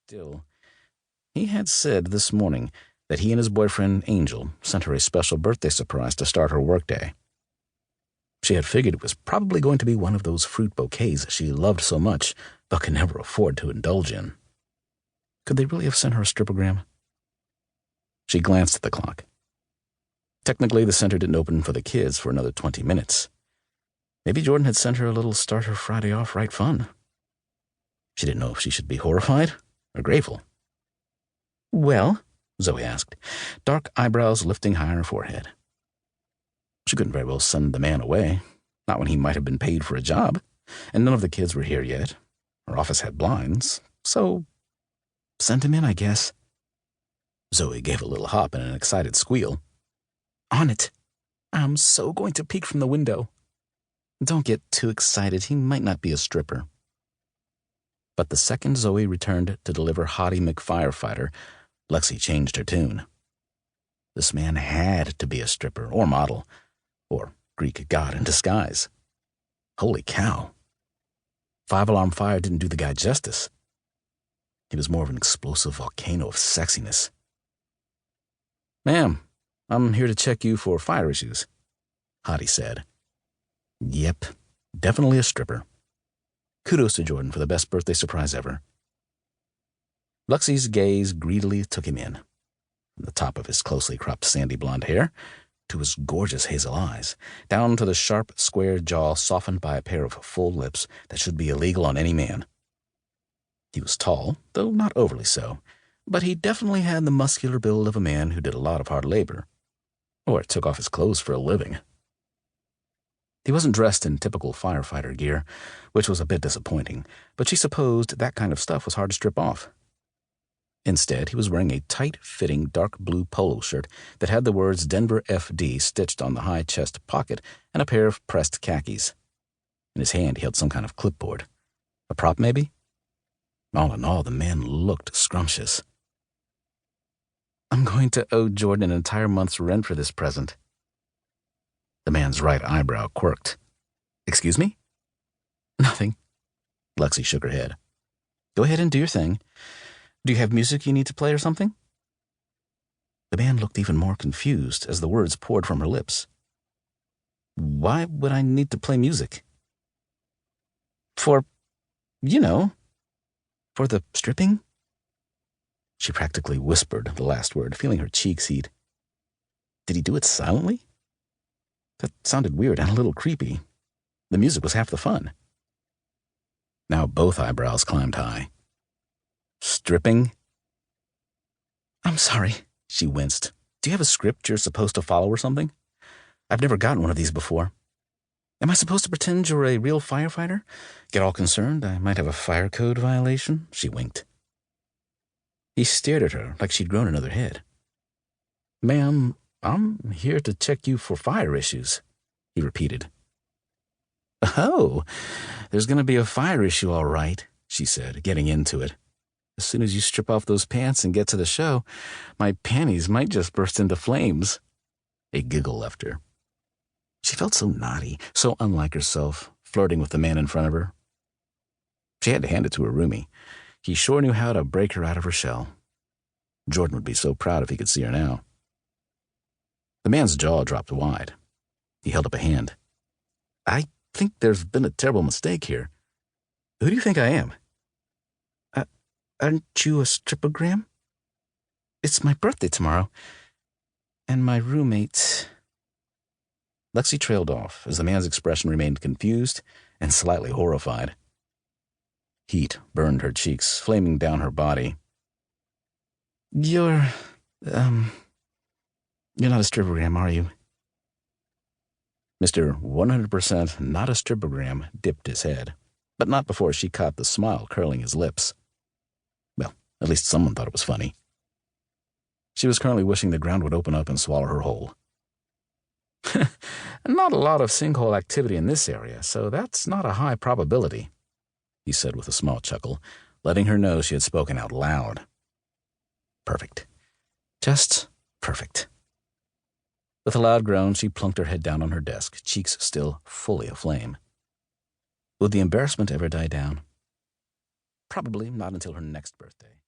Still, he had said this morning that he and his boyfriend, Angel, sent her a special birthday surprise to start her workday. She had figured it was probably going to be one of those fruit bouquets she loved so much but could never afford to indulge in. Could they really have sent her a stripogram? She glanced at the clock. Technically, the center didn't open for the kids for another 20 minutes. Maybe Jordan had sent her a little start her Friday off right fun. She didn't know if she should be horrified or grateful. "Well?" Zoe asked, dark eyebrows lifting high on her forehead. She couldn't very well send the man away, not when he might have been paid for a job, and none of the kids were here yet. Her office had blinds, so send him in, I guess. Zoe gave a little hop and an excited squeal. "On it. I'm so going to peek from the window." "Don't get too excited. He might not be a stripper." But the second Zoe returned to deliver Hottie McFirefighter, Lexi changed her tune. This man had to be a stripper or model, or Greek god in disguise. Holy cow. Five-alarm fire didn't do the guy justice. He was more of an explosive volcano of sexiness. "Ma'am, I'm here to check you for fire issues," Hottie said. Yep, definitely a stripper. Kudos to Jordan for the best birthday surprise ever. Lexi's gaze greedily took him in, from the top of his closely cropped sandy blonde hair to his gorgeous hazel eyes, down to the sharp, square jaw softened by a pair of full lips that should be illegal on any man. He was tall, though not overly so, but he definitely had the muscular build of a man who did a lot of hard labor, or took off his clothes for a living. He wasn't dressed in typical firefighter gear, which was a bit disappointing, but she supposed that kind of stuff was hard to strip off. Instead, he was wearing a tight-fitting dark blue polo shirt that had the words Denver FD stitched on the high chest pocket and a pair of pressed khakis. In his hand, he held some kind of clipboard. A prop, maybe? All in all, the man looked scrumptious. "I'm going to owe Jordan an entire month's rent for this present." The man's right eyebrow quirked. "Excuse me?" "Nothing." Lexi shook her head. "Go ahead and do your thing. Do you have music you need to play or something?" The man looked even more confused as the words poured from her lips. "Why would I need to play music?" For the stripping?" She practically whispered the last word, feeling her cheeks heat. Did he do it silently? That sounded weird and a little creepy. The music was half the fun. Now both eyebrows climbed high. "Stripping?" "I'm sorry," she winced. "Do you have a script you're supposed to follow or something? I've never gotten one of these before. Am I supposed to pretend you're a real firefighter? Get all concerned I might have a fire code violation?" She winked. He stared at her like she'd grown another head. "Ma'am, I'm here to check you for fire issues," he repeated. "Oh, there's going to be a fire issue, all right," she said, getting into it. "As soon as you strip off those pants and get to the show, my panties might just burst into flames." A giggle left her. She felt so naughty, so unlike herself, flirting with the man in front of her. She had to hand it to her roomie. He sure knew how to break her out of her shell. Jordan would be so proud if he could see her now. The man's jaw dropped wide. He held up a hand. "I think there's been a terrible mistake here. Who do you think I am?" Aren't you a stripogram? It's my birthday tomorrow. And my roommate..." Lexi trailed off as the man's expression remained confused and slightly horrified. Heat burned her cheeks, flaming down her body. You're not a stripogram, are you?" Mr. 100% not a stripogram dipped his head, but not before she caught the smile curling his lips. Well, at least someone thought it was funny. She was currently wishing the ground would open up and swallow her whole. "Not a lot of sinkhole activity in this area, so that's not a high probability," he said with a small chuckle, letting her know she had spoken out loud. Perfect. Just perfect. With a loud groan, she plunked her head down on her desk, cheeks still fully aflame. Would the embarrassment ever die down? Probably not until her next birthday.